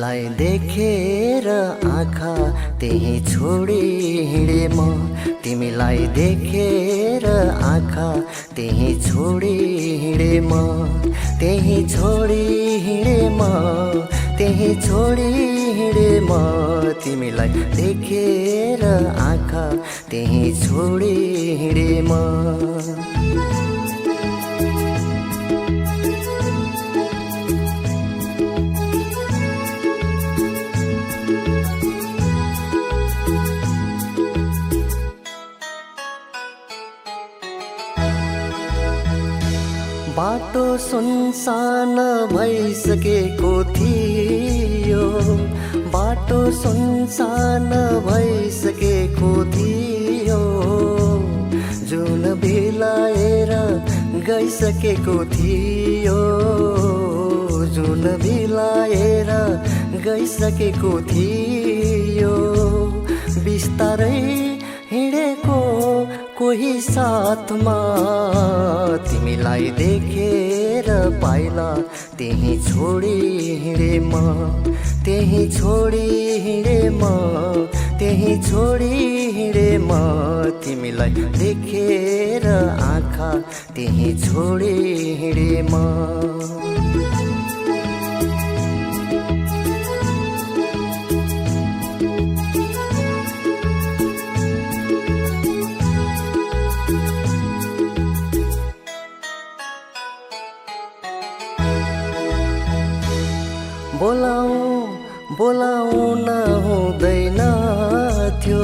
तिमीलाई देखेर आँखा त्यही छोडी हिँडे म तिमीलाई देखेर आँखा त्यही छोडी हिँडे म त्यही छोडी हिँडे म त्यही छोडी हिँडे म तिमीलाई देखेर आँखा त्यही छोडी हिँडे म बाटो सुनसान भइसकेको थियो बाटो सुनसान भइसकेको थियो जुन बिलाएर गइसकेको थियो जुन बिलाएर गइसकेको थियो बिस्तारै हिँडेको कोही साथमा तिमीलाई देखेर पाइला त्यही छोडी हिँडे म त्यही छोडी हिँडे म त्यही छोडी हिँडे म तिमीलाई देखेर आँखा त्यही छोडी हिँडे म बोलाउन हुँदैन थियो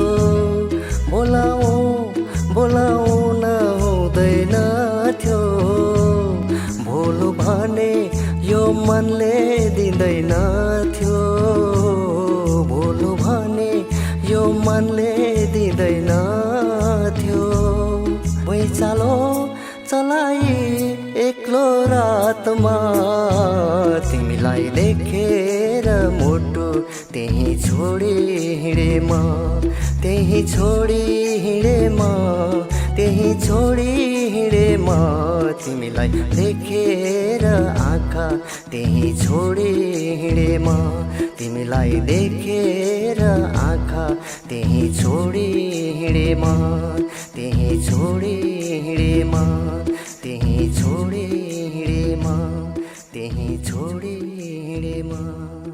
बोलाउन हुँदैन थियो भोलु भने यो मनले दिँदैन थियो भोलु भने यो मनले दिँदैन थियो भुइँचालो चलाई एक्लो रातमा तिमीलाई देखेर मुटु त्यही छोडी हिँडे म त्यही छोडी हिँडे म त्यही छोडी हिँडे म तिमीलाई देखेर आँखा त्यही छोडी हिँडे म तिमीलाई देखेर आँखा त्यही छोडी हिँडे म त्यही छोडी हिँडे म त्यही छोडी हिँडे म त्यही छोडी हिँडे म।